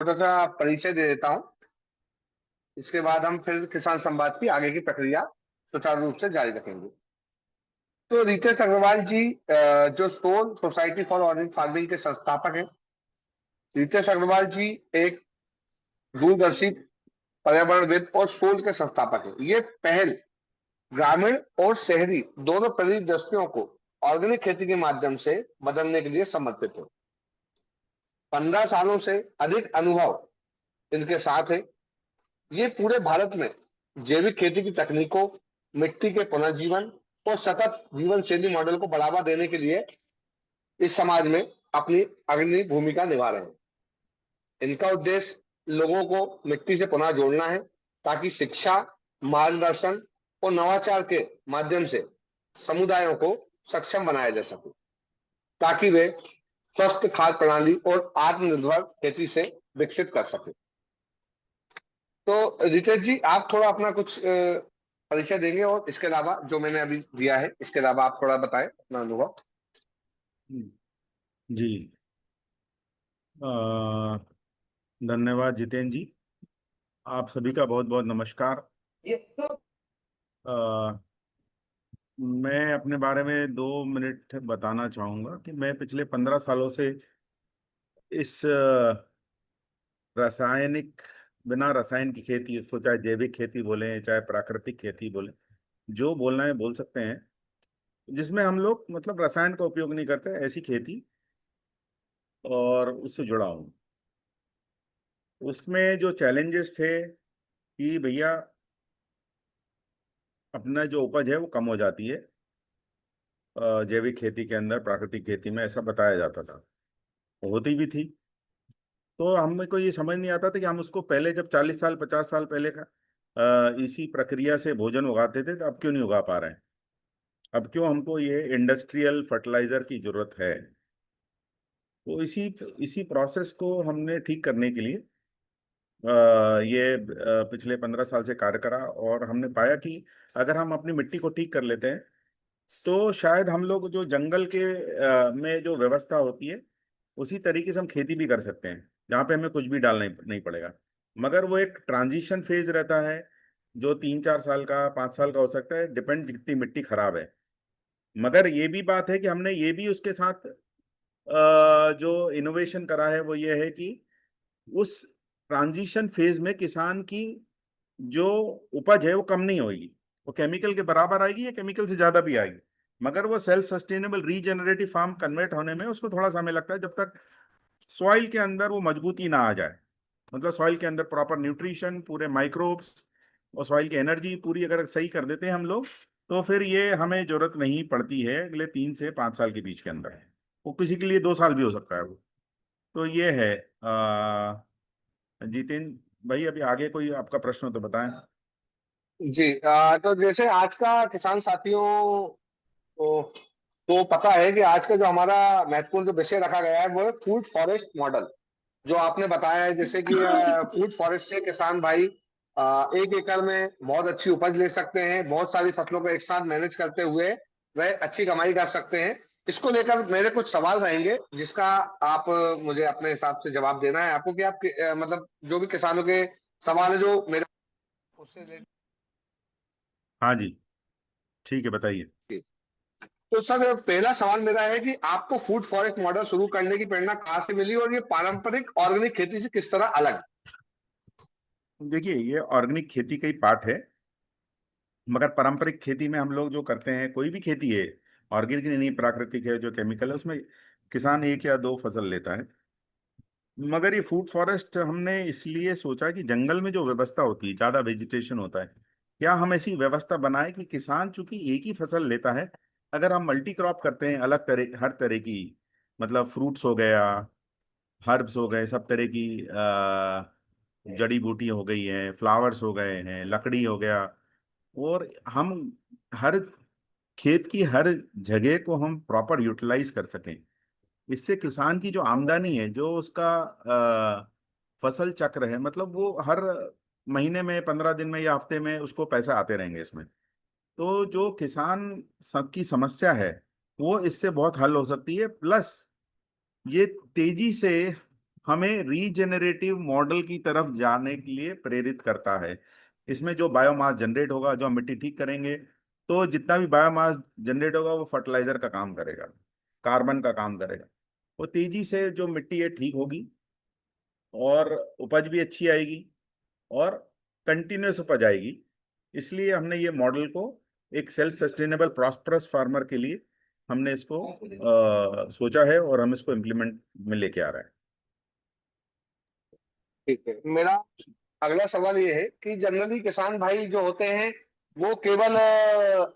छोटा सा परिचय दे देता हूँ। इसके बाद हम फिर किसान संवाद की आगे की प्रक्रिया सुचारू रूप से जारी रखेंगे। तो रितेश अग्रवाल जी जो Soul Society for organic farming के संस्थापक हैं। रितेश अग्रवाल जी एक दूरदर्शी पर्यावरणविद और सोल के संस्थापक हैं। ये पहल ग्रामीण और शहरी दोनों परिदृश्यों को ऑर्गेनिक खेती के माध्यम से बदलने के लिए समर्पित है। 15 सालों से अधिक अनुभव इनके साथ है। ये पूरे भारत में जैविक खेती की तकनीकों, मिट्टी के पुनर्जीवन और सतत जीवन शैली मॉडल को बढ़ावा देने के लिए इस समाज में अपनी अग्रणी भूमिका निभा रहे हैं। इनका उद्देश्य लोगों को मिट्टी से पुनः जोड़ना है, ताकि शिक्षा, मार्गदर्शन और नवाचार के माध्यम से समुदायों को सक्षम बनाया जा सके, ताकि वे स्वस्थ खाद्य प्रणाली और आत्मनिर्भर खेती से विकसित कर सके। तो रितेश जी, आप थोड़ा अपना कुछ परिचय देंगे, और इसके अलावा जो मैंने अभी दिया है इसके अलावा आप थोड़ा बताएं अपना अनुभव। जी। अ, धन्यवाद जितेंद्र जी। आप सभी का बहुत बहुत नमस्कार। अ, मैं अपने बारे में 2 मिनट बताना चाहूँगा कि मैं पिछले 15 सालों से इस रासायनिक बिना रसायन की खेती, उसको चाहे जैविक खेती बोलें चाहे प्राकृतिक खेती बोलें, जो बोलना है बोल सकते हैं, जिसमें हम लोग मतलब रसायन का उपयोग नहीं करते, ऐसी खेती, और उससे जुड़ा हूँ। उसमें जो चैलेंजेस थे कि भैया अपना जो उपज है वो कम हो जाती है जैविक खेती के अंदर, प्राकृतिक खेती में ऐसा बताया जाता था, होती भी थी। तो हमें को ये समझ नहीं आता था कि हम उसको पहले जब 40 साल 50 साल पहले का इसी प्रक्रिया से भोजन उगाते थे, तो अब क्यों नहीं उगा पा रहे हैं, अब क्यों हमको ये इंडस्ट्रियल फर्टिलाइजर की जरूरत है। तो इसी इसी प्रोसेस को हमने ठीक करने के लिए पिछले 15 साल से कार्य करा, और हमने पाया कि अगर हम अपनी मिट्टी को ठीक कर लेते हैं तो शायद हम लोग जो जंगल के में जो व्यवस्था होती है उसी तरीके से हम खेती भी कर सकते हैं, जहाँ पे हमें कुछ भी डालना नहीं पड़ेगा। मगर वो एक ट्रांजिशन फेज रहता है जो 3 4 साल का 5 साल का हो सकता है, डिपेंड जितनी मिट्टी खराब है। मगर ये भी बात है कि हमने ये भी उसके साथ जो इनोवेशन करा है वो ये है कि उस ट्रांजिशन फेज में किसान की जो उपज है वो कम नहीं होगी, वो केमिकल के बराबर आएगी या केमिकल से ज्यादा भी आएगी। मगर वो self sustainable regenerative farm convert होने में उसको थोड़ा समय लगता है, जब तक सॉइल के अंदर वो मजबूती ना आ जाए, मतलब सॉइल के अंदर प्रॉपर न्यूट्रिशन, पूरे माइक्रोब्स और सॉइल की एनर्जी पूरी अगर सही कर देते हैं हम लोग, तो फिर ये हमें जरूरत नहीं पड़ती है अगले 3 से 5 साल के बीच के अंदर। वो किसी के लिए 2 साल भी हो सकता है वो। तो ये है जितेंद्र भाई, अभी आगे कोई आपका प्रश्न हो तो बताएं। जी, तो जैसे आज का किसान साथियों को तो पता है कि आज का जो हमारा महत्वपूर्ण जो विषय रखा गया है वो है फूड फॉरेस्ट मॉडल। जो आपने बताया है, जैसे कि फूड फॉरेस्ट से किसान भाई 1 एकड़ में बहुत अच्छी उपज ले सकते हैं, बहुत सारी फसलों को एक साथ मैनेज करते हुए वह अच्छी कमाई कर सकते हैं। इसको लेकर मेरे कुछ सवाल रहेंगे, जिसका आप मुझे अपने हिसाब से जवाब देना है आपको, कि आप मतलब जो भी किसानों के सवाल है जो मेरे उससे हाँ जी, ठीक है, बताइए। रिलेटेड। तो सर, पहला सवाल मेरा है कि आपको फूड फॉरेस्ट मॉडल शुरू करने की प्रेरणा कहाँ से मिली, और ये पारंपरिक ऑर्गेनिक खेती से किस तरह अलग। देखिए, ये ऑर्गेनिक खेती का ही पार्ट है, मगर पारंपरिक खेती में हम लोग जो करते हैं, कोई भी खेती है, ऑर्गेनिक नहीं प्राकृतिक है जो केमिकल है, उसमें किसान 1 या 2 फसल लेता है। मगर ये फूड फॉरेस्ट हमने इसलिए सोचा कि जंगल में जो व्यवस्था होती है, ज़्यादा वेजिटेशन होता है, क्या हम ऐसी व्यवस्था बनाए कि किसान चूंकि एक ही फसल लेता है, अगर हम मल्टी क्रॉप करते हैं, अलग तरह हर तरह की, मतलब फ्रूट्स हो गया, हर्ब्स हो गए, सब तरह की जड़ी बूटी हो गई हैं, फ्लावर्स हो गए हैं, लकड़ी हो गया, और हम हर खेत की हर जगह को हम प्रॉपर यूटिलाइज कर सकें। इससे किसान की जो आमदनी है, जो उसका फसल चक्र है, मतलब वो हर महीने में, 15 दिन में या हफ्ते में उसको पैसे आते रहेंगे इसमें। तो जो किसान सबकी समस्या है वो इससे बहुत हल हो सकती है। प्लस ये तेजी से हमें रीजेनरेटिव मॉडल की तरफ जाने के लिए प्रेरित करता है। इसमें जो बायोमास जनरेट होगा, जो हम मिट्टी ठीक करेंगे, तो जितना भी बायोमास जनरेट होगा वो फर्टिलाइजर का काम करेगा, कार्बन का काम करेगा। वो तेजी से जो मिट्टी है ठीक होगी, और उपज भी अच्छी आएगी, और कंटिन्यूस उपज आएगी। इसलिए हमने ये मॉडल को एक सेल्फ सस्टेनेबल प्रॉस्परस फार्मर के लिए हमने इसको सोचा है, और हम इसको इम्प्लीमेंट में लेके आ रहे हैं। ठीक है। मेरा अगला सवाल ये है कि जनरली किसान भाई जो होते हैं वो केवल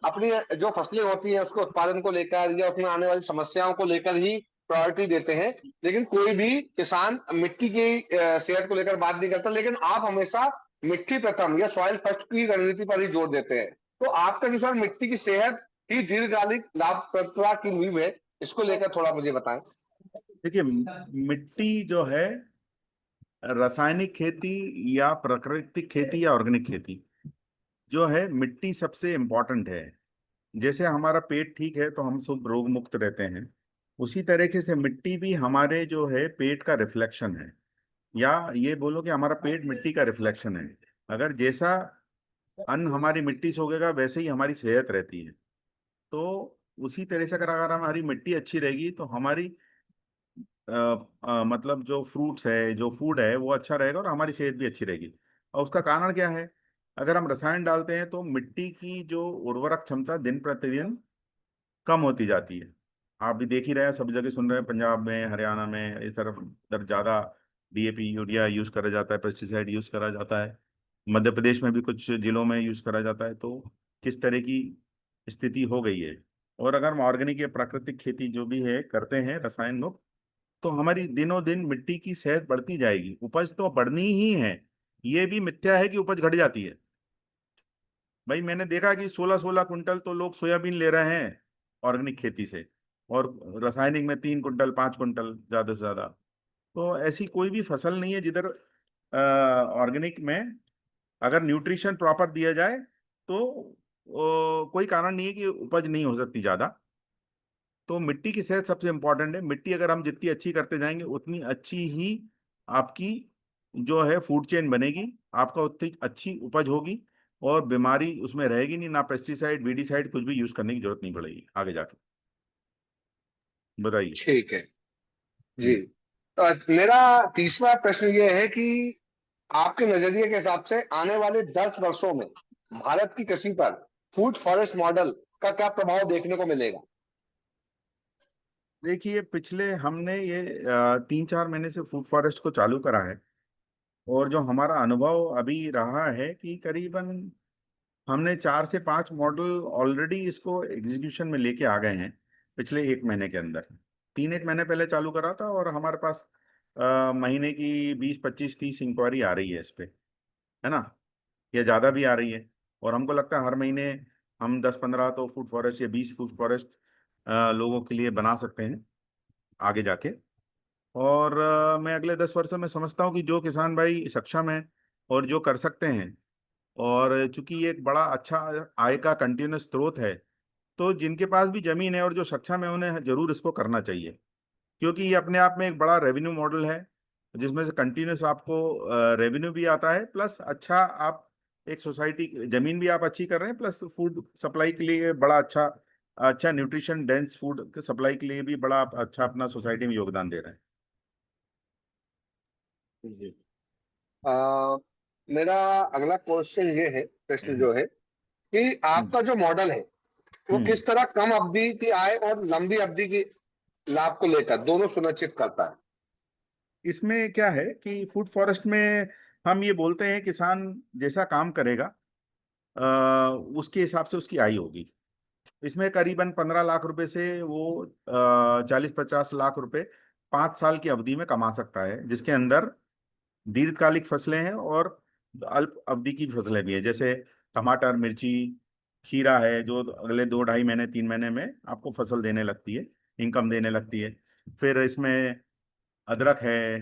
अपनी जो फसलें होती हैं उसके उत्पादन को लेकर या उसमें आने वाली समस्याओं को लेकर ही प्रायोरिटी देते हैं, लेकिन कोई भी किसान मिट्टी की सेहत को लेकर बात नहीं करता। लेकिन आप हमेशा मिट्टी प्रथम या सॉइल फर्स्ट की रणनीति पर ही जोर देते हैं। तो आपके अनुसार मिट्टी की सेहत ही दीर्घकालिक लाभप्रदता की नींव है, इसको लेकर थोड़ा मुझे बताएं। देखिए, मिट्टी जो है, रासायनिक खेती या प्राकृतिक खेती या ऑर्गेनिक खेती, जो है मिट्टी सबसे इम्पोर्टेंट है। जैसे हमारा पेट ठीक है तो हम सब रोग मुक्त रहते हैं, उसी तरीके से मिट्टी भी हमारे जो है पेट का रिफ्लेक्शन है, या ये बोलो कि हमारा पेट मिट्टी का रिफ्लेक्शन है। अगर जैसा अन्न हमारी मिट्टी से उगेगा वैसे ही हमारी सेहत रहती है। तो उसी तरह से अगर हमारी मिट्टी अच्छी रहेगी तो हमारी मतलब जो फ्रूट्स है, जो फूड है, वो अच्छा रहेगा और हमारी सेहत भी अच्छी रहेगी। और उसका कारण क्या है? अगर हम रसायन डालते हैं तो मिट्टी की जो उर्वरक क्षमता दिन प्रतिदिन कम होती जाती है। आप भी देख ही रहे हैं, सब जगह सुन रहे हैं, पंजाब में, हरियाणा में, इस तरफ इधर ज़्यादा डीएपी यूरिया यूज़ करा जाता है, पेस्टिसाइड यूज़ करा जाता है। मध्य प्रदेश में भी कुछ जिलों में यूज़ करा जाता है। तो किस तरह की स्थिति हो गई है। और अगर हम ऑर्गेनिक या प्राकृतिक खेती जो भी है करते हैं रसायन मुक्त, तो हमारी दिनों दिन मिट्टी की सेहत बढ़ती जाएगी, उपज तो बढ़नी ही है। ये भी मिथ्या है कि उपज घट जाती है। भाई मैंने देखा कि 16-16 कुंटल तो लोग सोयाबीन ले रहे हैं ऑर्गेनिक खेती से, और रासायनिक में 3 कुंटल 5 कुंटल ज्यादा से ज्यादा। तो ऐसी कोई भी फसल नहीं है जिधर ऑर्गेनिक में अगर न्यूट्रिशन प्रॉपर दिया जाए तो कोई कारण नहीं है कि उपज नहीं हो सकती ज्यादा। तो मिट्टी की सेहत सबसे इंपॉर्टेंट है। मिट्टी अगर हम जितनी अच्छी करते जाएंगे उतनी अच्छी ही आपकी जो है फूड चेन बनेगी, आपका उतनी अच्छी उपज होगी, और बीमारी उसमें रहेगी नहीं, ना पेस्टिसाइड वीडीसाइड कुछ भी यूज करने की जरूरत नहीं पड़ेगी आगे जाके। बताइए। ठीक है जी। हम्म। तो मेरा तीसरा प्रश्न ये है कि आपके नजरिए के हिसाब से आने वाले 10 वर्षों में भारत की कृषि पर फूड फॉरेस्ट मॉडल का क्या प्रभाव देखने को मिलेगा? देखिए, पिछले हमने ये 3-4 महीने से फूड फॉरेस्ट को चालू करा है, और जो हमारा अनुभव अभी रहा है कि करीबन हमने 4 से 5 मॉडल ऑलरेडी इसको एग्जीक्यूशन में लेके आ गए हैं पिछले 1 महीने के अंदर। 3 एक महीने पहले चालू करा था, और हमारे पास महीने की 20, 25, 30 इंक्वायरी आ रही है इस पे, है ना, या ज़्यादा भी आ रही है। और हमको लगता है हर महीने हम 10-15 तो फूड फॉरेस्ट या 20 फूड फॉरेस्ट लोगों के लिए बना सकते हैं आगे जाके। और मैं अगले 10 वर्षों में समझता हूँ कि जो किसान भाई सक्षम है और जो कर सकते हैं, और चूंकि ये एक बड़ा अच्छा आय का कंटिन्यूस स्रोत है, तो जिनके पास भी जमीन है और जो सक्षम है उन्हें जरूर इसको करना चाहिए। क्योंकि ये अपने आप में एक बड़ा रेवेन्यू मॉडल है, जिसमें से कंटिन्यूस आपको रेवेन्यू भी आता है, प्लस अच्छा आप एक सोसाइटी, जमीन भी आप अच्छी कर रहे हैं, प्लस फूड सप्लाई के लिए बड़ा अच्छा अच्छा न्यूट्रिशन डेंस फूड सप्लाई के लिए भी बड़ा आप अच्छा अपना सोसाइटी में योगदान दे रहे हैं। जी। आ, मेरा अगला क्वेश्चन ये है, प्रश्न जो है कि हम्म। आपका जो मॉडल है वो हम्म। किस तरह कम अवधि की आय और लंबी अवधि की लाभ को लेकर दोनों सुनिश्चित करता है? इसमें क्या है कि फूड फॉरेस्ट में हम ये बोलते हैं किसान जैसा काम करेगा उसके हिसाब से उसकी आय होगी। इसमें करीबन 15 लाख रुपए से वो 40-50 लाख रुपए 5 साल की अवधि में कमा सकता है, जिसके अंदर दीर्घकालिक फसलें हैं और अल्प अवधि की फसलें भी हैं। जैसे टमाटर, मिर्ची, खीरा है, जो अगले 2-2.5 महीने 3 महीने में आपको फसल देने लगती है, इनकम देने लगती है। फिर इसमें अदरक है,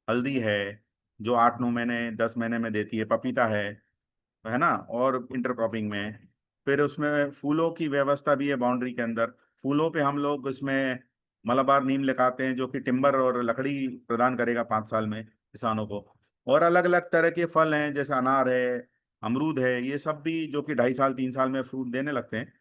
हल्दी है, जो 8-9 महीने 10 महीने में देती है। पपीता है ना, और इंटरक्रॉपिंग में। फिर उसमें फूलों की व्यवस्था भी है बाउंड्री के अंदर। फूलों पे हम लोग उसमें मलाबार नीम लगाते हैं जो कि टिम्बर और लकड़ी प्रदान करेगा 5 साल में किसानों को। और अलग अलग तरह के फल हैं जैसे अनार है, अमरूद है, ये सब भी जो कि 2.5 साल 3 साल में फ्रूट देने लगते हैं।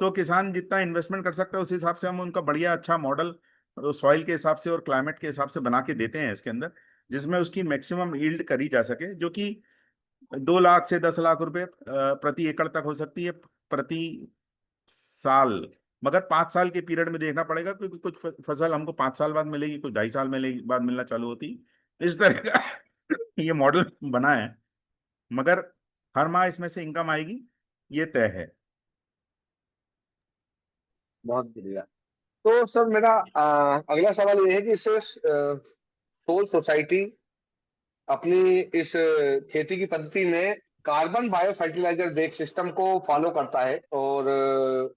तो किसान जितना इन्वेस्टमेंट कर सकता है उस हिसाब से हम उनका बढ़िया अच्छा मॉडल सॉइल के हिसाब से और क्लाइमेट के हिसाब से बना के देते हैं इसके अंदर, जिसमें उसकी मैक्सिमम यील्ड करी जा सके, जो कि 2 लाख से 10 लाख रुपए प्रति एकड़ तक हो सकती है प्रति साल। मगर 5 साल के पीरियड में देखना पड़ेगा, क्योंकि कुछ फसल हमको 5 साल बाद मिलेगी, कुछ 2.5 साल मिलेगी बाद मिलना चालू होती है। इस तरह का ये मॉडल बना है। मगर हर माह इसमें से इनकम आएगी, ये तय है। बहुत बढ़िया। तो सर मेरा अगला सवाल ये है कि इससे सोल सोसाइटी अपनी इस खेती की पद्धति में carbon bio fertiliser based system को फॉलो करता है, और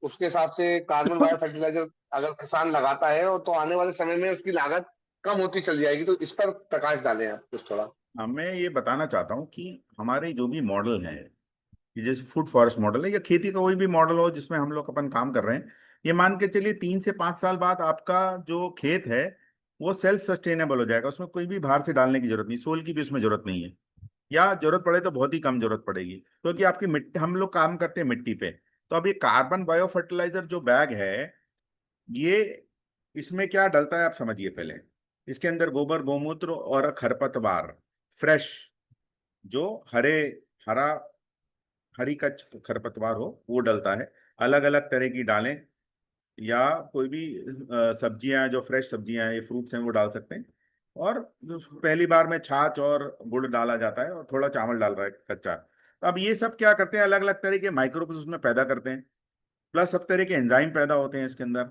उसके हिसाब से कार्बन बायो फर्टिलाइजर अगर किसान लगाता है और तो आने वाले समय में उसकी लागत कम होती चली जाएगी। तो इस पर प्रकाश डालें आप कुछ थोड़ा। हाँ, मैं ये बताना चाहता हूँ कि हमारे जो भी मॉडल हैं, ये जैसे फूड फॉरेस्ट मॉडल है या खेती का कोई भी मॉडल हो जिसमें हम लोग अपन काम कर रहे हैं, ये मान के चलिए 3 से 5 साल बाद आपका जो खेत है वो सेल्फ सस्टेनेबल हो जाएगा। उसमें कोई भी बाहर से डालने की जरूरत नहीं, सोल की भी उसमें जरूरत नहीं है, या जरूरत पड़े तो बहुत ही कम जरूरत पड़ेगी, क्योंकि आपकी मिट्टी, हम लोग काम करते हैं मिट्टी पे। तो अब ये कार्बन बायो फर्टिलाइजर जो बैग है, ये इसमें क्या डलता है आप समझिए पहले। इसके अंदर गोबर गौमूत्र और खरपतवार फ्रेश, जो हरे हरा हरी का खरपतवार हो वो डलता है। अलग अलग तरह की डालें, या कोई भी सब्जियां जो फ्रेश सब्जियां हैं, ये फ्रूट्स हैं, वो डाल सकते हैं। और पहली बार में छाछ और गुड़ डाला जाता है और थोड़ा चावल डाल रहा है कच्चा। तो अब ये सब क्या करते हैं, अलग अलग तरह के माइक्रोब्स उसमें पैदा करते हैं, प्लस सब तरह के एंजाइम पैदा होते हैं इसके अंदर,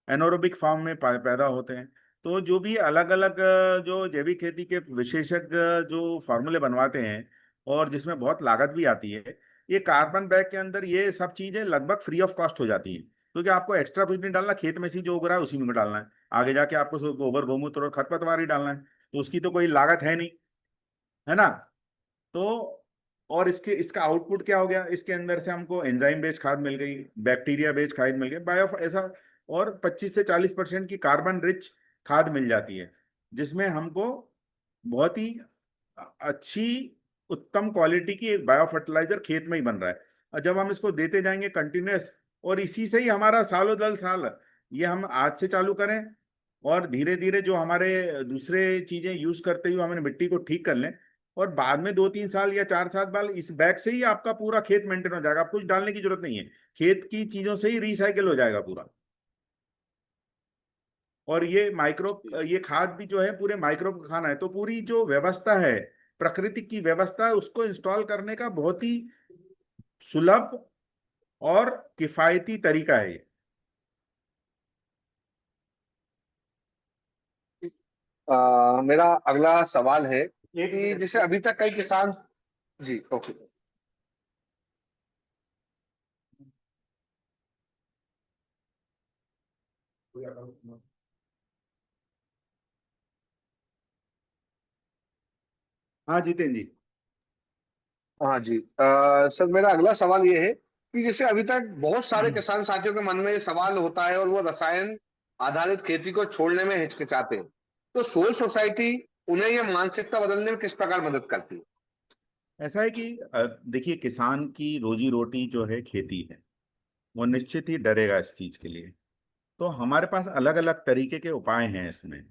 एनोरोबिक फॉर्म में पैदा होते हैं। तो जो भी अलग अलग जो जैविक खेती के विशेषज्ञ जो फार्मूले बनवाते हैं, और जिसमें बहुत लागत भी आती है, ये कार्बन बैग के अंदर ये सब चीजें लगभग फ्री ऑफ कॉस्ट हो जाती हैं, क्योंकि आपको एक्स्ट्रा कुछ नहीं डालना, खेत में से जो उग रहा है उसी में डालना है। आगे जाके आपको सिर्फ गोबर गौमूत्र और खरपतवार ही डालना है, तो उसकी तो कोई लागत है नहीं, है ना। तो और इसके इसका आउटपुट क्या हो गया, इसके अंदर से हमको एंजाइम बेस्ड खाद मिल गई, बैक्टीरिया बेस्ड खाद मिल गई, बायो ऐसा, और 25 से 40% की कार्बन रिच खाद मिल जाती है, जिसमें हमको बहुत ही अच्छी उत्तम क्वालिटी की एक बायो फर्टिलाइजर खेत में ही बन रहा है। और जब हम इसको देते जाएंगे कंटिन्यूस, और इसी से ही हमारा सालों दर साल, ये हम आज से चालू करें और धीरे धीरे जो हमारे दूसरे चीजें यूज करते हुए हमारे मिट्टी को ठीक कर लें, और बाद में 2 3 साल या 4 साल बाद इस बैग से ही आपका पूरा खेत मेंटेन हो जाएगा, आपको कुछ डालने की जरूरत नहीं है, खेत की चीजों से ही रिसाइकिल हो जाएगा पूरा। और ये माइक्रो, ये खाद भी जो है पूरे माइक्रो खाना है, तो पूरी जो व्यवस्था है, प्रकृति की व्यवस्था है, उसको इंस्टॉल करने का बहुत ही सुलभ और किफायती तरीका है ये। मेरा अगला सवाल है एक कि सेकंड, जैसे एक अभी तक कई किसान। जी, ओके। सेकंड। हाँ जितेन जी। हाँ जी, सर मेरा अगला सवाल ये है कि जैसे अभी तक बहुत सारे किसान साथियों के मन में ये सवाल होता है और वो रसायन आधारित खेती को छोड़ने में हिचकिचाते हैं। तो सोल सोसाइटी उन्हें ये मानसिकता बदलने में किस प्रकार मदद करती है? ऐसा है कि देखिए, किसान की रोजी रोटी जो है खेती है, वो निश्चित ही डरेगा इस चीज के लिए। तो हमारे पास अलग अलग तरीके के उपाय हैं इसमें।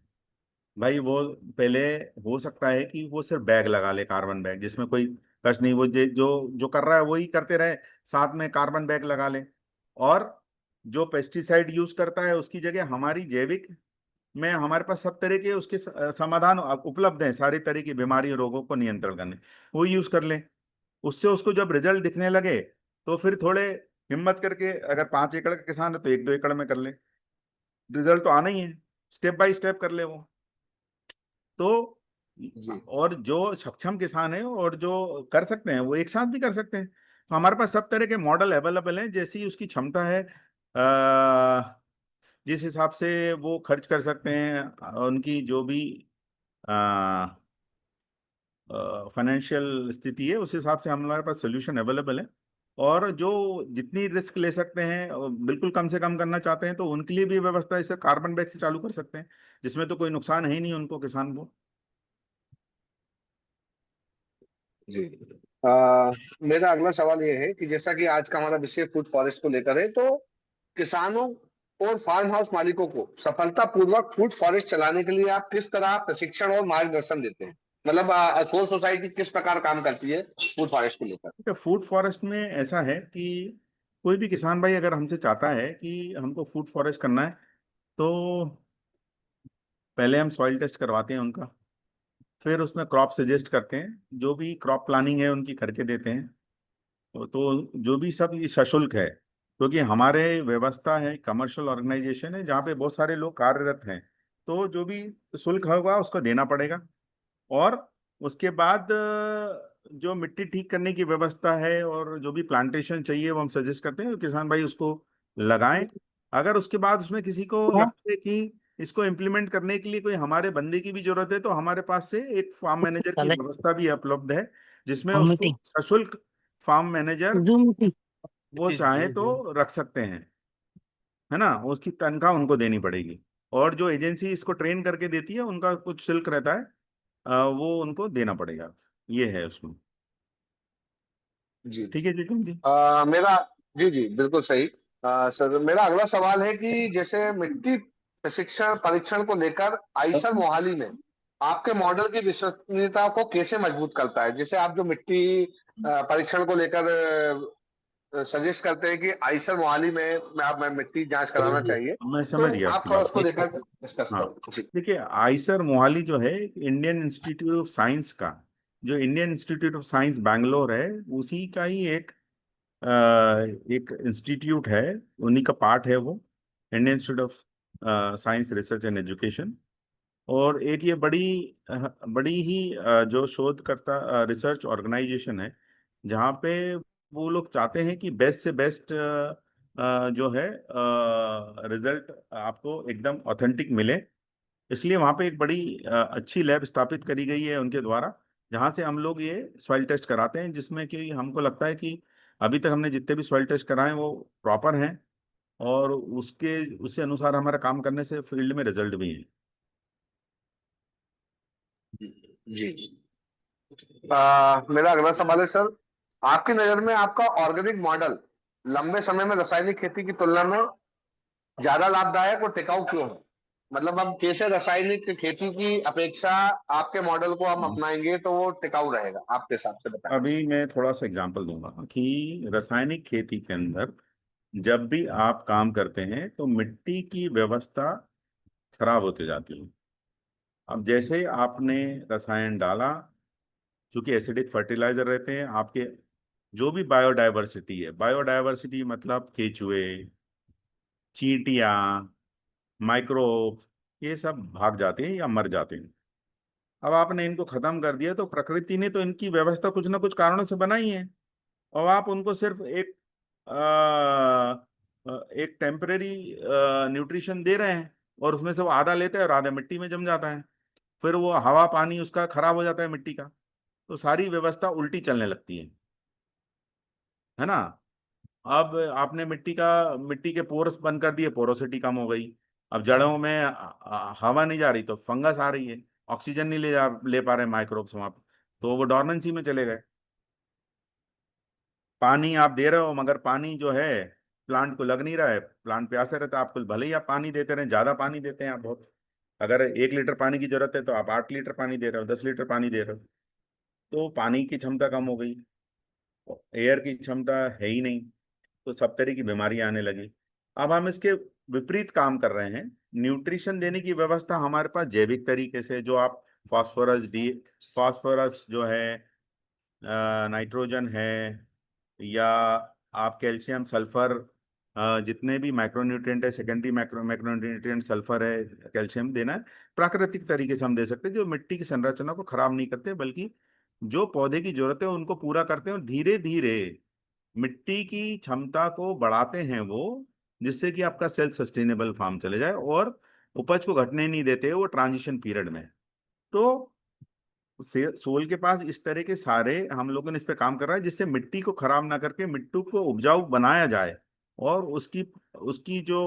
भाई वो पहले हो सकता है कि वो सिर्फ बैग लगा ले, कार्बन बैग, जिसमें कोई कष्ट नहीं, वो जो जो कर रहा है वही करते रहे, साथ में कार्बन बैग लगा ले। और जो पेस्टिसाइड यूज करता है उसकी जगह हमारी जैविक में हमारे पास सब तरह के उसके समाधान उपलब्ध हैं, सारी तरह की बीमारी रोगों को नियंत्रण करने, वो यूज कर ले। उससे उसको जब रिजल्ट दिखने लगे तो फिर थोड़े हिम्मत करके, अगर 5 एकड़ का किसान है तो 1 2 एकड़ में कर ले, रिजल्ट तो आना ही है, स्टेप बाय स्टेप कर ले वो। तो जी, और जो सक्षम किसान है और जो कर सकते हैं वो एक साथ भी कर सकते हैं। तो हमारे पास सब तरह के मॉडल अवेलेबल हैं, जैसी उसकी क्षमता है, जिस हिसाब से वो खर्च कर सकते हैं, उनकी जो भी फाइनेंशियल स्थिति है, उस हिसाब से हमारे पास सोल्यूशन अवेलेबल है। और जो जितनी रिस्क ले सकते हैं और बिल्कुल कम से कम करना चाहते हैं, तो उनके लिए भी व्यवस्था इसे कार्बन बैग से चालू कर सकते हैं, जिसमें तो कोई नुकसान है ही नहीं उनको, किसान को। जी। आ, मेरा अगला सवाल ये है कि जैसा कि आज का हमारा विषय फूड फॉरेस्ट को लेकर है, तो किसानों और फार्म हाउस मालिकों को सफलतापूर्वक फूड फॉरेस्ट चलाने के लिए आप किस तरह प्रशिक्षण और मार्गदर्शन देते हैं? मतलब सोल सोसाइटी किस प्रकार काम करती है फूड फॉरेस्ट को लेकर? ठीक है, फूड फॉरेस्ट में ऐसा है कि कोई भी किसान भाई अगर हमसे चाहता है कि हमको फूड फॉरेस्ट करना है, तो पहले हम सॉइल टेस्ट करवाते हैं उनका, फिर उसमें क्रॉप सजेस्ट करते हैं, जो भी क्रॉप प्लानिंग है उनकी करके देते हैं। तो जो भी सब ये सशुल्क है, क्योंकि हमारे व्यवस्था है, कमर्शियल ऑर्गेनाइजेशन है जहाँ पे बहुत सारे लोग कार्यरत हैं, तो जो भी शुल्क होगा उसको देना पड़ेगा। और उसके बाद जो मिट्टी ठीक करने की व्यवस्था है और जो भी प्लांटेशन चाहिए वो हम सजेस्ट करते हैं, तो किसान भाई उसको लगाएं। अगर उसके बाद उसमें किसी को लगता है कि इसको इम्प्लीमेंट करने के लिए कोई हमारे बंदे की भी जरूरत है, तो हमारे पास से एक फार्म मैनेजर की व्यवस्था भी उपलब्ध है, जिसमें उसको सशुल्क फार्म मैनेजर वो चाहे तो रख सकते हैं, है ना। उसकी तनख्वाह उनको देनी पड़ेगी, और जो एजेंसी इसको ट्रेन करके देती है उनका कुछ शुल्क रहता है, वो उनको देना पड़ेगा। ये है उसमें। जी। ठीक है जी, तुम जी। मेरा जी जी बिल्कुल सही। सर, मेरा अगला सवाल है कि जैसे मिट्टी प्रशिक्षण परीक्षण को लेकर आइसर मोहाली में आपके मॉडल की विश्वसनीयता को कैसे मजबूत करता है? जैसे आप जो मिट्टी परीक्षण को लेकर सजेस्ट करते हैं कि आइसर मोहाली में आप मैं मिट्टी जांच कराना चाहिए, मैं तो समझ गया आप आपकी थोड़ा बात। उसको लेकर डिस्कस हाँ, करो जी। देखिए, आइसर मोहाली जो है इंडियन इंस्टीट्यूट ऑफ साइंस का, जो Indian institute of science Bangalore है, उसी का ही एक इंस्टीट्यूट है, उन्हीं का पार्ट है वो, Indian institute of science research and education. और एक ये बड़ी ही जो शोधकर्ता रिसर्च ऑर्गेनाइजेशन है, जहाँ पे वो लोग चाहते हैं कि बेस्ट से बेस्ट जो है रिजल्ट आपको एकदम ऑथेंटिक मिले। इसलिए वहाँ पे एक बड़ी अच्छी लैब स्थापित करी गई है उनके द्वारा, जहाँ से हम लोग ये सॉइल टेस्ट कराते हैं, जिसमें कि हमको लगता है कि अभी तक हमने जितने भी सॉइल टेस्ट कराए वो प्रॉपर हैं, और उसी अनुसार हमारा काम करने से फील्ड में रिजल्ट भी है। जी। मेरा अगला सवाल है सर, आपकी नजर में आपका ऑर्गेनिक मॉडल लंबे समय में रासायनिक खेती की तुलना में ज्यादा लाभदायक और टिकाऊ क्यों है? मतलब हम कैसे रासायनिक खेती की अपेक्षा आपके मॉडल को हम अपनाएंगे तो वो टिकाऊ रहेगा, आपके हिसाब से बताएं। अभी मैं थोड़ा सा एग्जांपल दूंगा कि रासायनिक खेती के अंदर जब भी आप काम करते हैं तो मिट्टी की व्यवस्था खराब होती जाती है। अब जैसे ही आपने रसायन डाला, चूंकि एसिडिक फर्टिलाइजर रहते हैं आपके, जो भी बायोडायवर्सिटी है, बायोडायवर्सिटी मतलब केचुए, चींटियां, माइक्रोब, ये सब भाग जाते हैं या मर जाते हैं। अब आपने इनको खत्म कर दिया, तो प्रकृति ने तो इनकी व्यवस्था कुछ ना कुछ कारणों से बनाई है, और आप उनको सिर्फ एक टेम्परेरी न्यूट्रिशन दे रहे हैं, और उसमें से वो आधा लेते हैं और आधा मिट्टी में जम जाता है, फिर वो हवा पानी उसका खराब हो जाता है मिट्टी का, तो सारी व्यवस्था उल्टी चलने लगती है ना। अब आपने मिट्टी के पोर्स बंद कर दिए, पोरोसिटी कम हो गई। अब जड़ों में हवा नहीं जा रही तो फंगस आ रही है, ऑक्सीजन नहीं ले पा रहे माइक्रोब्स वहां पे, तो वो डोर्मेंसी में चले गए। पानी आप दे रहे हो, मगर पानी जो है प्लांट को लग नहीं रहा है, प्लांट प्यासे रहता है, आपको भले ही आप पानी देते रहे, ज्यादा पानी देते हैं आप बहुत, अगर 1 लीटर पानी की जरूरत है तो आप 8 लीटर पानी दे रहे हो, 10 लीटर पानी दे रहे हो, तो पानी की क्षमता कम हो गई, एयर की क्षमता है ही नहीं, तो सब तरह की बीमारियां आने लगी। अब हम इसके विपरीत काम कर रहे हैं, न्यूट्रिशन देने की व्यवस्था हमारे पास जैविक तरीके से, जो आप फास्फोरस डी फास्फोरस जो है, नाइट्रोजन है, या आप कैल्शियम सल्फर, जितने भी माइक्रोन्यूट्रिएंट है, सेकेंडरी माइक्रोन्यूट्रिएंट सल्फर है, कैल्शियम देना है, प्राकृतिक तरीके से हम दे सकते हैं, जो मिट्टी की संरचना को खराब नहीं करते, बल्कि जो पौधे की जरूरत है उनको पूरा करते हैं, और धीरे धीरे मिट्टी की क्षमता को बढ़ाते हैं वो, जिससे कि आपका सेल्फ सस्टेनेबल फार्म चले जाए और उपज को घटने नहीं देते वो ट्रांजिशन पीरियड में। तो सोल के पास इस तरह के सारे हम लोगों ने इस पे काम कर रहा है जिससे मिट्टी को खराब ना करके मिट्टी को उपजाऊ बनाया जाए, और उसकी उसकी जो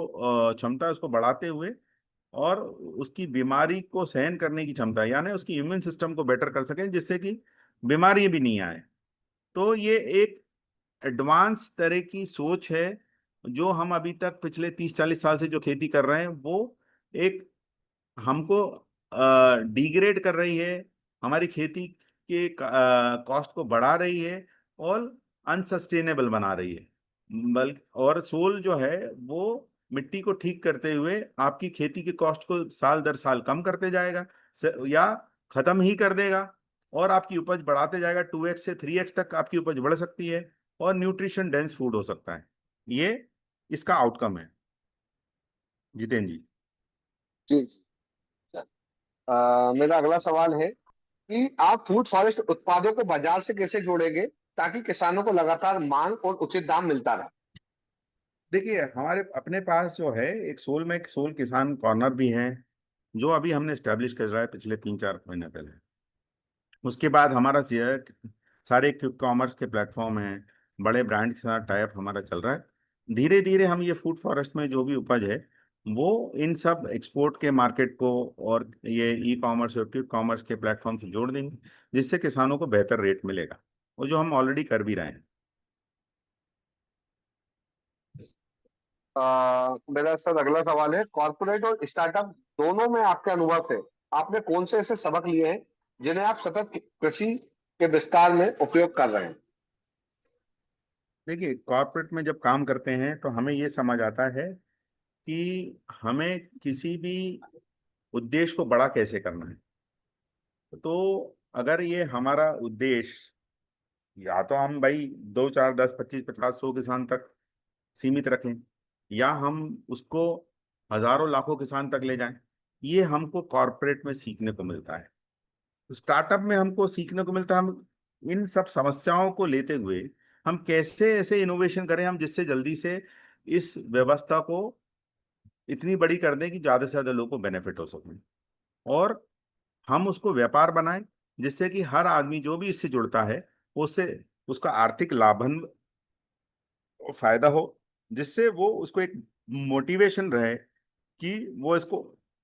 क्षमता है उसको बढ़ाते हुए, और उसकी बीमारी को सहन करने की क्षमता, यानी उसकी इम्यून सिस्टम को बेटर कर सकें जिससे कि बीमारी भी नहीं आए। तो ये एक एडवांस तरह की सोच है जो हम अभी तक पिछले 30-40 साल से जो खेती कर रहे हैं वो एक हमको डिग्रेड कर रही है, हमारी खेती के कॉस्ट को बढ़ा रही है, और अनसस्टेनेबल बना रही है। बल्कि और सोल जो है वो मिट्टी को ठीक करते हुए आपकी खेती के कॉस्ट को साल दर साल कम करते जाएगा, या खत्म ही कर देगा, और आपकी उपज बढ़ाते जाएगा। 2x से 3x तक आपकी उपज बढ़ सकती है, और न्यूट्रिशन डेंस फूड हो सकता है। ये इसका आउटकम है, जितेंद्र जी। जी। मेरा अगला सवाल है कि आप फूड फॉरेस्ट उत्पादों को बाजार से कैसे जोड़ेंगे ताकि किसानों को लगातार मांग और उचित दाम मिलता रहे। देखिए, हमारे अपने पास जो है एक सोल में एक सोल किसान कॉर्नर भी है, जो अभी हमने स्टैब्लिश कर रहा है पिछले 3-4 महीने पहले। उसके बाद हमारा सारे क्विक कॉमर्स के प्लेटफॉर्म हैं, बड़े ब्रांड के साथ टाइप हमारा चल रहा है। धीरे धीरे हम ये फूड फॉरेस्ट में जो भी उपज है वो इन सब एक्सपोर्ट के मार्केट को और ये ई कॉमर्स और क्विक कॉमर्स के प्लेटफॉर्म से जोड़ देंगे, जिससे किसानों को बेहतर रेट मिलेगा, और जो हम ऑलरेडी कर भी रहे हैं। मेरा सर अगला सवाल है, कॉर्पोरेट और स्टार्टअप दोनों में आपके अनुभव से आपने कौन से ऐसे सबक लिए हैं जिन्हें आप सतत कृषि के विस्तार में उपयोग कर रहे हैं। देखिए, कॉर्पोरेट में जब काम करते हैं तो हमें ये समझ आता है कि हमें किसी भी उद्देश्य को बड़ा कैसे करना है। तो अगर ये हमारा उद्देश्य, या तो हम भाई 2, 4, 10, 25, 50, 100 किसान तक सीमित रखें, या हम उसको हजारों लाखों किसान तक ले जाएं, ये हमको कॉर्पोरेट में सीखने को मिलता है। तो स्टार्टअप में हमको सीखने को मिलता है हम इन सब समस्याओं को लेते हुए हम कैसे ऐसे इनोवेशन करें हम जिससे जल्दी से इस व्यवस्था को इतनी बड़ी कर दें कि ज्यादा से ज्यादा लोगों को बेनिफिट हो सके, और हम उसको व्यापार बनाएं जिससे कि हर आदमी जो भी इससे जुड़ता है उससे उसका आर्थिक लाभन फायदा हो, जिससे वो उसको एक मोटिवेशन रहे कि वो इसको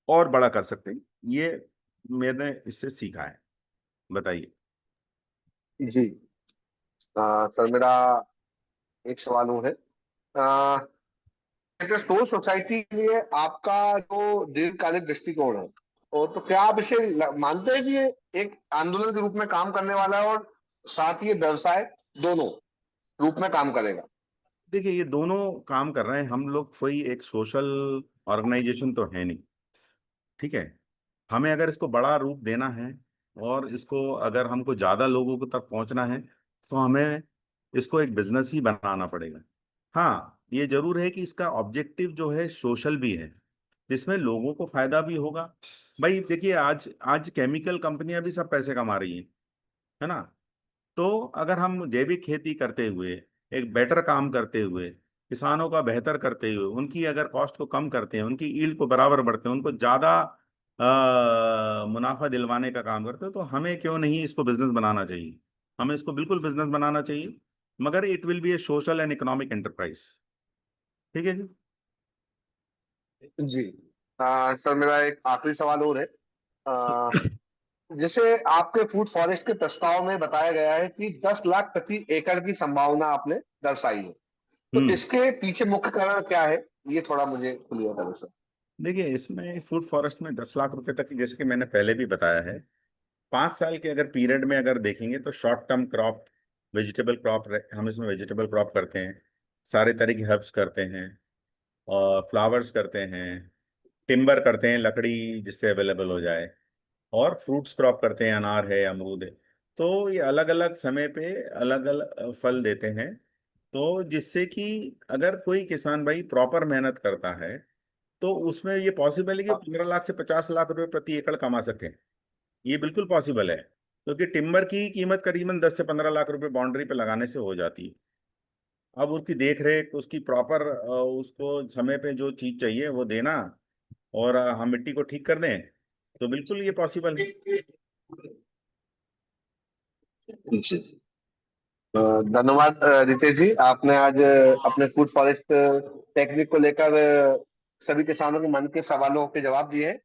और बड़ा कर सकते हैं। ये मैंने इससे सीखा है। बताइए। जी। सर मेरा एक सवाल और है, स्टोर सोसाइटी के लिए आपका जो दीर्घकालिक दृष्टिकोण है, और तो क्या आप इसे मानते हैं कि ये एक आंदोलन के रूप में काम करने वाला है और साथ ही ये व्यवसाय दोनों रूप में काम करेगा। देखिए, ये दोनों काम कर रहे हैं। हम लोग कोई एक सोशल ऑर्गेनाइजेशन तो है नहीं, ठीक है। हमें अगर इसको बड़ा रूप देना है और इसको अगर हमको ज़्यादा लोगों को तक पहुंचना है तो हमें इसको एक बिजनेस ही बनाना पड़ेगा। हाँ, ये जरूर है कि इसका ऑब्जेक्टिव जो है सोशल भी है, जिसमें लोगों को फायदा भी होगा। भाई देखिए, आज आज केमिकल कंपनियां भी सब पैसे कमा रही हैं, है ना। तो अगर हम जैविक खेती करते हुए एक बेटर काम करते हुए किसानों का बेहतर करते हुए उनकी अगर कॉस्ट को कम करते हैं, उनकी ईल्ड को बराबर बढ़ते हैं, उनको ज्यादा मुनाफा दिलवाने का काम करते हैं, तो हमें क्यों नहीं इसको बिजनेस बनाना चाहिए। हमें इसको बिल्कुल बिजनेस बनाना चाहिए, मगर it will be A social and economic enterprise. ठीक है जी। जी। सर मेरा एक आखिरी सवाल और है, आ, जैसे आपके फूड फॉरेस्ट के प्रस्ताव में बताया गया है कि 10 लाख प्रति एकड़ की संभावना आपने दर्शाई है, तो हम्म। इसके पीछे मुख्य कारण क्या है, ये थोड़ा मुझे क्लियर करें सर। देखिए, इसमें फूड फॉरेस्ट में 10 लाख रुपए तक, जैसे कि मैंने पहले भी बताया है, 5 साल के अगर पीरियड में अगर देखेंगे तो short term crop, vegetable crop, हम इसमें वेजिटेबल क्रॉप करते हैं, सारे तरह की हर्ब्स करते हैं, और फ्लावर्स करते हैं, टिम्बर करते हैं, लकड़ी जिससे अवेलेबल हो जाए, और फ्रूट्स क्रॉप करते हैं, अनार है, अमरूद है। तो ये अलग अलग समय पे अलग अलग फल देते हैं। तो जिससे कि अगर कोई किसान भाई प्रॉपर मेहनत करता है तो उसमें ये पॉसिबल है कि 15 लाख से 50 लाख रुपए प्रति एकड़ कमा सके। ये बिल्कुल पॉसिबल है, क्योंकि टिम्बर की कीमत करीबन 10 से 15 लाख रुपए बाउंड्री पे लगाने से हो जाती है। अब उसकी देख रेख, उसकी प्रॉपर, उसको समय पे जो चीज चाहिए वो देना, और हम मिट्टी को ठीक कर दें, तो बिल्कुल ये पॉसिबल है। जी। धन्यवाद रितेश जी, आपने आज अपने फूड फॉरेस्ट टेक्निक को लेकर सभी किसानों के मन के सवालों के जवाब दिए हैं।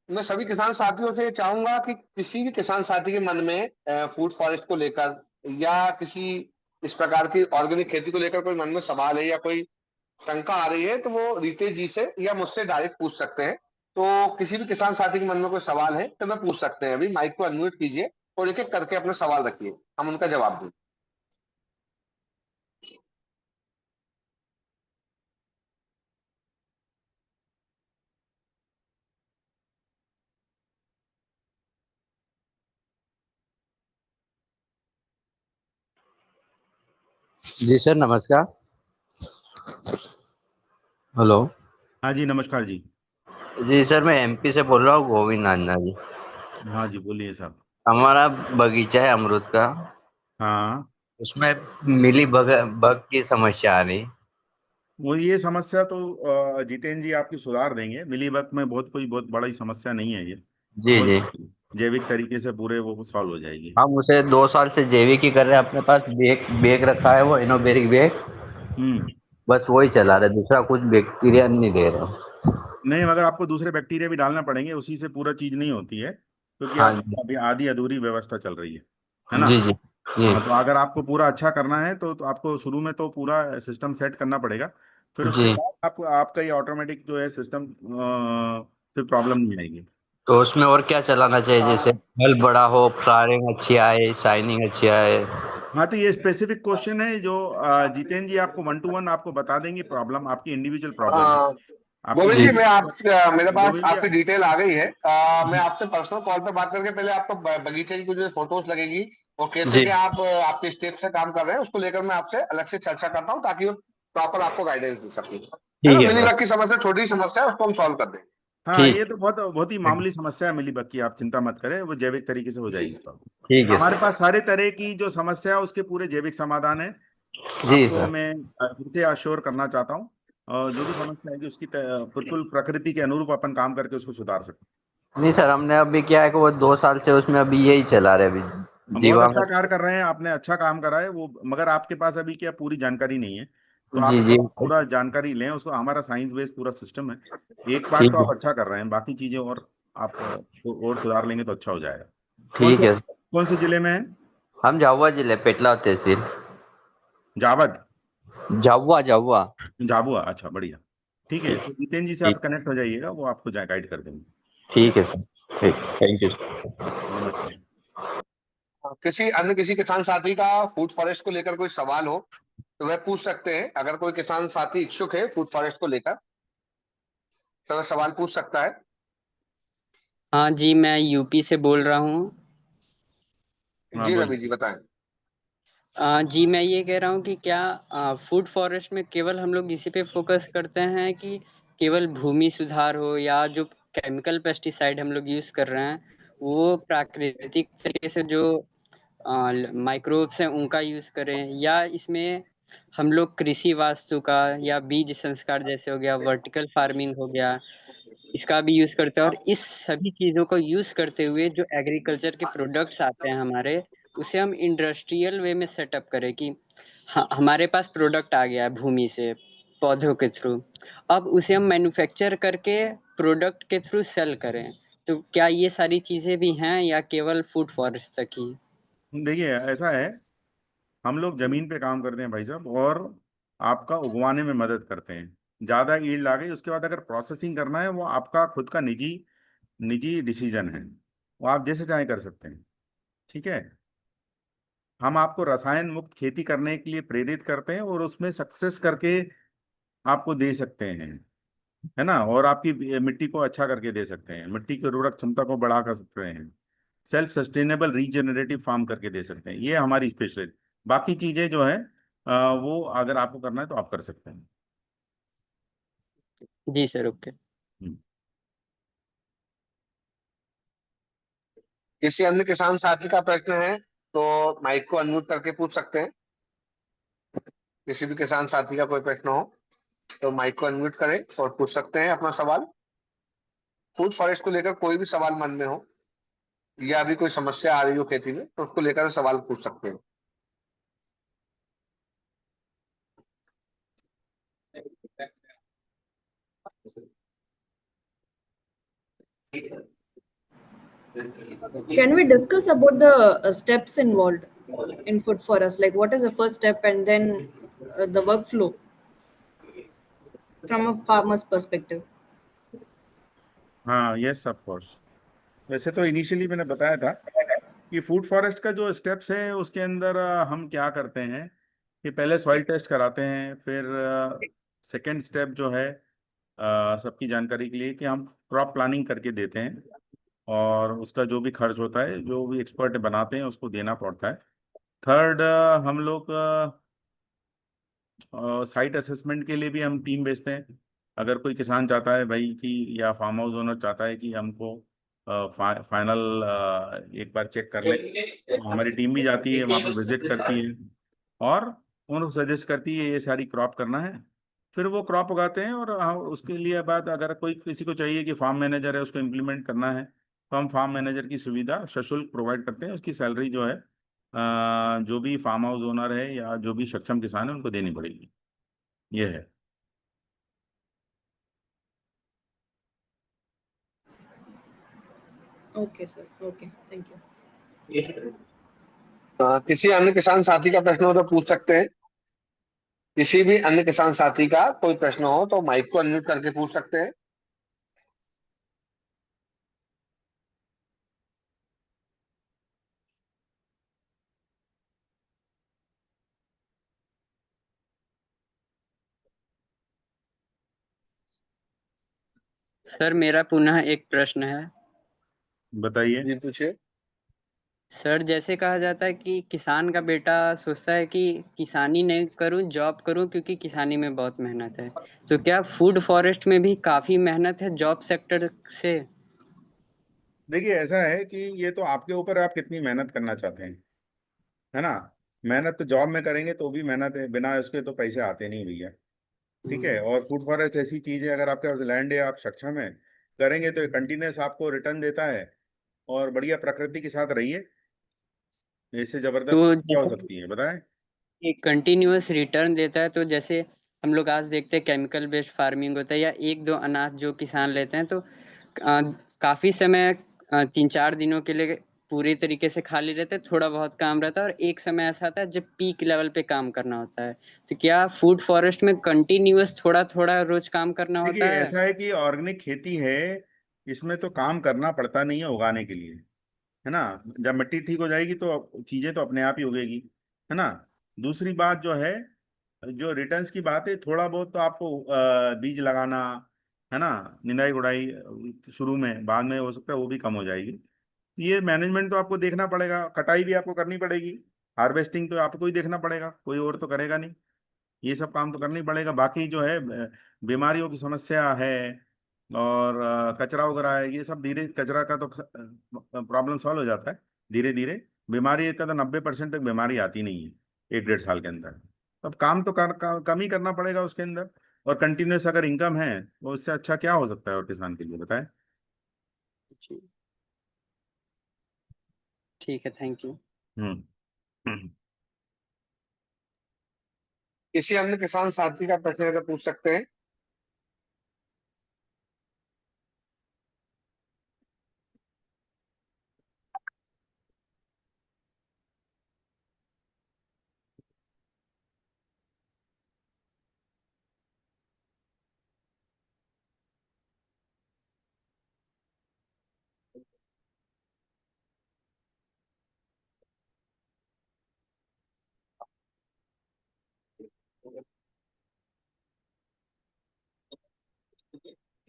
मैं सभी किसान साथियों से चाहूंगा कि किसी भी किसान साथी के मन में फूड फॉरेस्ट को लेकर या किसी इस प्रकार की ऑर्गेनिक खेती को लेकर कोई मन में सवाल है या कोई शंका आ रही है, तो वो रितेश जी से या मुझसे डायरेक्ट पूछ सकते हैं। तो किसी भी किसान साथी के मन में कोई सवाल है तो मैं पूछ सकते हैं। अभी माइक को अनम्यूट कीजिए और एक एक करके अपना सवाल रखिए, हम उनका जवाब दें। जी सर, नमस्कार। हेलो। हाँ जी, नमस्कार जी। जी सर, मैं एमपी से बोल रहा हूँ, गोविंद नांदा जी। हाँ जी, बोलिए साहब। हमारा बगीचा है अमरूद का। हाँ, उसमें मिली बग बग की समस्या आ रही। वो ये समस्या तो जितेंद्र जी आपकी सुधार देंगे। मिलीबग में बहुत बड़ी समस्या नहीं है ये। जी बहुत जी। जैविक तरीके से पूरे वो सॉल्व हो जाएगी। हम उसे 2 साल से जैविक ही कर रहे हैं। अपने पास बैग बैग रखा है, वो इनोवेरिक बैग। हम्म। बस वही चला रहे, दूसरा कुछ बैक्टीरिया नहीं दे रहे। नहीं, मगर आपको दूसरे बैक्टीरिया भी डालना पड़ेंगे, उसी से पूरा चीज नहीं होती है, क्योंकि हाँ आप जी। अभी आधी अधूरी व्यवस्था चल रही है ना। जी जी। जी हाँ, तो अगर आपको पूरा अच्छा करना है तो आपको शुरू में तो पूरा सिस्टम सेट करना पड़ेगा। फिर उसके जी। बाद आप आपका ये ऑटोमेटिक जो है सिस्टम फिर प्रॉब्लम नहीं आएगी। तो उसमें और क्या चलाना चाहिए, जैसे हाँ, फल बड़ा हो, फ्लावरिंग अच्छी आए, शाइनिंग अच्छी आए। हाँ, तो ये स्पेसिफिक क्वेश्चन है जो जितेंद्र जी आपको 1 to 1 आपको बता देंगे। प्रॉब्लम आपकी इंडिविजुअल प्रॉब्लम है। हाँ, आपकी गोविंद जी जी, मैं मेरे पास गोविंद जी। आपकी डिटेल आ गई है। मैं आपसे पर्सनल कॉल पे बात करके पहले आपको बगीचे की कुछ फोटोज लगेगी और कैसे जी। क्या आप आपके स्टेप से काम कर रहे हैं उसको लेकर मैं आपसे अलग से चर्चा करता हूँ, ताकि प्रॉपर आपको गाइडेंस दे सकूँ। है ना, ठीक है मिली सर। बाग की समस्या छोटी समस्या है, उसको हम सॉल्व कर देंगे। हाँ, ठीक। ये तो बहुत बहुत ही मामूली समस्या है मिलीबग की, आप चिंता मत करें, वो जैविक तरीके से हो जी। जाएगी सॉल्व। ठीक है हमारे सर। पास सारे तरह की जो समस्या है उसके पूरे जैविक समाधान है। जी आपको सर। मैं फिर से अश्योर करना चाहता हूँ। जो भी समस्या है उसकी बिल्कुल प्रकृति के अनुरूप अपन काम करके उसको सुधार सकते नहीं सर, हमने अभी क्या है कि वो 2 साल से उसमें अभी यही चला रहे अभी हैं। बहुत अच्छा जीवामृत। कार्य कर रहे हैं, आपने अच्छा काम करा है वो, मगर आपके पास अभी क्या पूरी जानकारी नहीं है। तो आप जी जी। थोड़ा पूरा जानकारी लें उसको, हमारा साइंस बेस्ड पूरा सिस्टम है। एक पार्ट ठीक तो है। आप अच्छा कर रहे हैं, बाकी चीजें और आप और सुधार लेंगे तो अच्छा हो जाएगा। ठीक है। कौन से जिले में है? हम झाबुआ जिले, पेटला तहसील। जावद। झाबुआ झाबुआ। झाबुआ, अच्छा, बढ़िया। ठीक है, ठीक। तो जितेंद्र जी से ठीक। आप कनेक्ट हो जाइएगा, वो आपको गाइड कर देंगे। ठीक है सर। ठीक। ठीक। Thank you. नमस्ते। किसी किसान साथी का फूड फॉरेस्ट को लेकर कोई सवाल हो तो वह पूछ सकते हैं। अगर कोई किसान साथी इच्छुक है फूड फॉरेस्ट को लेकर तो वह सवाल पूछ सकता है। हाँ जी, मैं यूपी से बोल रहा हूँ। हाँ, जी रवि बोलिए। जी, बताएं। जी, मैं ये कह रहा हूँ कि क्या फूड फॉरेस्ट में केवल हम लोग इसी पे फोकस करते हैं कि केवल भूमि सुधार हो, या जो केमिकल पेस्टिसाइड हम लोग यूज़ कर रहे हैं वो प्राकृतिक तरीके से जो माइक्रोब्स हैं उनका यूज़ करें, या इसमें हम लोग कृषि वास्तु का या बीज संस्कार जैसे हो गया, वर्टिकल फार्मिंग हो गया, इसका भी यूज़ करते हैं। और इस सभी चीज़ों को यूज़ करते हुए जो एग्रीकल्चर के प्रोडक्ट्स आते हैं हमारे, उसे हम इंडस्ट्रियल वे में सेटअप करें कि हमारे पास प्रोडक्ट आ गया है भूमि से, पौधों के थ्रू, अब उसे हम मैन्युफैक्चर करके प्रोडक्ट के थ्रू सेल करें। तो क्या ये सारी चीज़ें भी हैं या केवल फूड फॉरेस्ट तक ही? देखिए, ऐसा है, हम लोग जमीन पे काम करते हैं भाई साहब, और आपका उगवाने में मदद करते हैं। ज्यादा ईल्ड आ गई उसके बाद अगर प्रोसेसिंग करना है, वो आपका खुद का निजी निजी डिसीजन है, वो आप जैसे चाहे कर सकते हैं। ठीक है। हम आपको रसायन मुक्त खेती करने के लिए प्रेरित करते हैं और उसमें सक्सेस करके आपको दे सकते हैं, है ना, और आपकी मिट्टी को अच्छा करके दे सकते हैं, मिट्टी की उर्वरक क्षमता को बढ़ा कर सकते हैं, सेल्फ सस्टेनेबल रीजनरेटिव फार्म करके दे सकते हैं। ये हमारी स्पेशलिटी। बाकी चीजें जो है वो अगर आपको करना है तो आप कर सकते हैं। जी सर, ओके। हम्म। किसी अन्य किसान साथी का प्रश्न है तो माइक को अनम्यूट करके पूछ सकते हैं। किसी भी किसान साथी का कोई प्रश्न हो तो माइक को अनम्यूट करें और पूछ सकते हैं अपना सवाल। फूड फॉरेस्ट को लेकर कोई भी सवाल मन में हो या अभी कोई समस्या आ रही हो खेती में, तो उसको लेकर सवाल पूछ सकते हैं। Can we discuss about the steps involved in food forest? Like, what is the first step, and then the workflow from a farmer's perspective? हाँ, यस ऑफ कोर्स। वैसे तो इनिशियली मैंने बताया था कि फूड फॉरेस्ट का जो स्टेप्स है उसके अंदर हम क्या करते हैं कि पहले सॉइल टेस्ट कराते हैं, फिर सेकंड स्टेप जो है सबकी जानकारी के लिए कि हम क्रॉप प्लानिंग करके देते हैं, और उसका जो भी खर्च होता है जो भी एक्सपर्ट बनाते हैं उसको देना पड़ता है। थर्ड, हम लोग साइट असेसमेंट के लिए भी हम टीम भेजते हैं। अगर कोई किसान चाहता है भाई कि, या फार्म हाउस ओनर चाहता है कि हमको फाइनल एक बार चेक कर लें, तो हमारी टीम भी जाती है वहाँ पे, विजिट करती है और उनको सजेस्ट करती है ये सारी क्रॉप करना है। फिर वो क्रॉप उगाते हैं, और उसके लिए बाद अगर कोई किसी को चाहिए कि फार्म मैनेजर है उसको इम्प्लीमेंट करना है, तो हम फार्म मैनेजर की सुविधा सशुल्क प्रोवाइड करते हैं। उसकी सैलरी जो है जो भी फार्म हाउस ओनर है या जो भी सक्षम किसान है उनको देनी पड़ेगी। ये है। Okay, sir. Okay, thank you. किसी अन्य किसान साथी का प्रश्न हो तो पूछ सकते हैं। किसी भी अन्य किसान साथी का कोई प्रश्न हो तो माइक को अनम्यूट करके पूछ सकते हैं। सर मेरा पुनः एक प्रश्न है। बताइए। जी पूछिए। सर जैसे कहा जाता है कि किसान का बेटा सोचता है कि किसानी नहीं करूं, जॉब करूं, क्योंकि किसानी में बहुत मेहनत है। तो क्या फूड फॉरेस्ट में भी काफी मेहनत है जॉब सेक्टर से? देखिए, ऐसा है कि ये तो आपके ऊपर है, आप कितनी मेहनत करना चाहते हैं, है ना। मेहनत तो जॉब में करेंगे तो भी मेहनत है, बिना उसके तो पैसे आते नहीं भैया। ठीक है। और फूड फॉरेस्ट ऐसी चीज है, अगर आपके पास लैंड है, आप सक्षम है, करेंगे तो कंटिन्यूस आपको रिटर्न देता है। और बढ़िया प्रकृति के साथ रहिए, इससे जबरदस्त तो क्या हो जैसे सकती है बताएं। एक कंटिन्यूअस रिटर्न देता है, तो जैसे हम लोग आज देखते हैं केमिकल बेस्ड फार्मिंग होता है, या एक दो अनाज जो किसान लेते हैं, तो काफी समय 3-4 दिनों के लिए पूरी तरीके से खाली रहते हैं, थोड़ा बहुत काम रहता है, और एक समय ऐसा आता है जब पीक लेवल पे काम करना होता है। तो क्या फूड फॉरेस्ट में कंटिन्यूअस थोड़ा थोड़ा रोज काम करना होता देखिए, है? ऐसा है कि ऑर्गेनिक खेती है, इसमें तो काम करना पड़ता नहीं है उगाने के लिए, है ना। जब मिट्टी ठीक हो जाएगी तो चीजें तो अपने आप ही उगेगी, है ना। दूसरी बात जो है, जो रिटर्न्स की बात है, थोड़ा बहुत तो आपको बीज लगाना, है ना, निंदाई गुड़ाई शुरू में, बाद में हो सकता है वो भी कम हो जाएगी। ये मैनेजमेंट तो आपको देखना पड़ेगा, कटाई भी आपको करनी पड़ेगी, हार्वेस्टिंग तो आपको ही देखना पड़ेगा, कोई और तो करेगा नहीं। ये सब काम तो करना ही पड़ेगा। बाकी जो है बीमारियों की समस्या है, और कचरा वगैरह है, ये सब धीरे, कचरा का तो प्रॉब्लम सॉल्व हो जाता है धीरे धीरे। बीमारी का तो 90% तक बीमारी आती नहीं है 1-1.5 साल के अंदर। अब काम तो कम ही करना पड़ेगा उसके अंदर। और कंटिन्यूस अगर इनकम है तो उससे अच्छा क्या हो सकता है और किसान के लिए बताएं। जी, ठीक है, थैंक यू। हम्म। हम्म। किसी अन्य किसान साथी का प्रश्न है तो पूछ सकते हैं।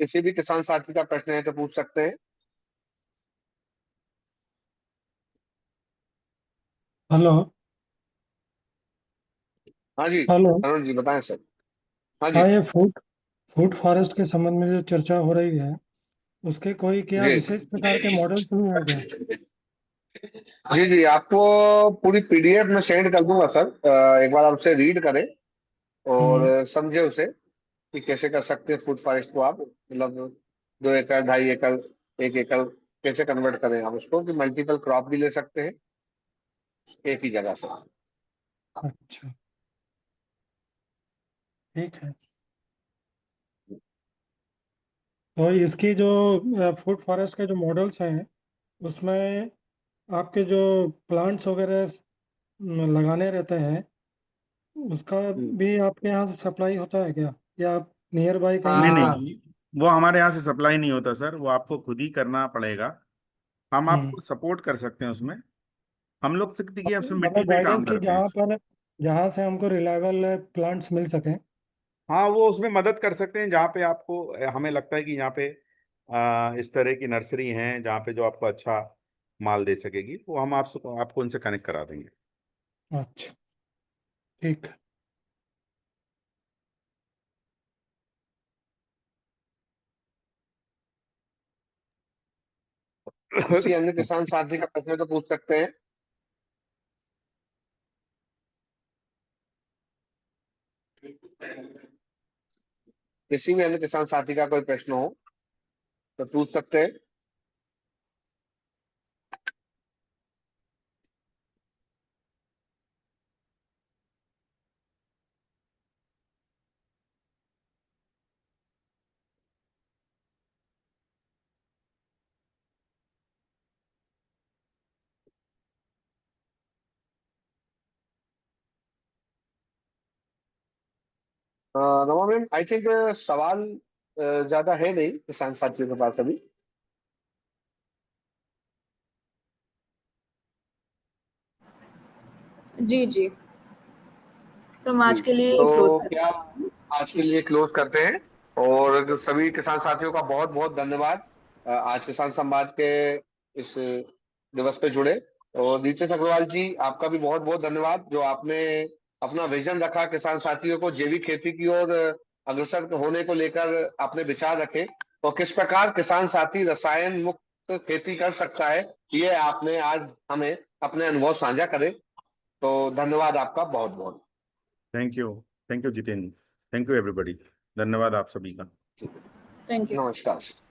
किसी भी किसान साथी का प्रश्न है तो पूछ सकते हैं। हेलो। हाँ जी, हेलो। अरुण जी बताएं सर। हाँ जी। हाँ, ये फूड फूड फॉरेस्ट के संबंध में जो चर्चा हो रही है, उसके कोई क्या जी विशेष प्रकार के मॉडल्स भी हैं क्या? जी जी, आपको पूरी पीडीएफ में सेंड कर दूंगा सर। एक बार आप उसे रीड करें और हम्म। समझे उसे कि कैसे कर सकते हैं फूड फॉरेस्ट को आप, मतलब 2 एकड़, 2.5 एकड़, 1 एकड़, कैसे कन्वर्ट करें आप उसको कि मल्टीपल क्रॉप भी ले सकते हैं एक ही जगह से। अच्छा, ठीक है। तो इसकी जो फूड फॉरेस्ट के जो मॉडल्स हैं उसमें आपके जो प्लांट्स वगैरह लगाने रहते हैं उसका भी आपके यहाँ से सप्लाई होता है क्या, या आप नियर बाय कहीं नहीं लेते हाँ, हैं? नहीं, वो हमारे यहाँ से सप्लाई नहीं होता सर, वो आपको खुद ही करना पड़ेगा। हम हम्म। आपको सपोर्ट कर सकते हैं उसमें। हम लोग से देखिए अब मिट्टी मतलब पे काम गाइडेंस की करते हैं। जहाँ से हमको रिलायबल प्लांट्स मिल सकें। हाँ, वो उसमें मदद कर सकते हैं जहाँ पे आपको हमें लगता है कि यहाँ पे इस तरह की नर्सरी हैं जहाँ पे जो आपको अच्छा माल दे सकेगी, वो हम आपको उनसे कनेक्ट करा देंगे। अच्छा, ठीक है। किसी अन्य किसान साथी का प्रश्न तो पूछ सकते हैं। किसी भी अन्य किसान साथी का कोई प्रश्न हो तो पूछ सकते हैं। रमा मैम, आई थिंक सवाल ज्यादा है नहीं किसान साथियों के पास अभी। जी जी, तो हम जी, आज के लिए क्लोज तो करते क्या हैं। आज के जी, लिए क्लोज करते हैं। और सभी किसान साथियों का बहुत बहुत धन्यवाद आज किसान संवाद के इस दिवस पे जुड़े। और नीतीश अग्रवाल जी, आपका भी बहुत बहुत धन्यवाद जो आपने अपना विजन रखा, किसान साथियों को जैविक खेती की ओर अग्रसर होने को लेकर अपने विचार रखे और किस प्रकार किसान साथी रसायन मुक्त खेती कर सकता है, ये आपने आज हमें अपने अनुभव साझा करे। तो धन्यवाद आपका बहुत बहुत। Thank you. Thank you Jitendra. Thank you everybody. धन्यवाद आप सभी का। Thank you. नमस्कार।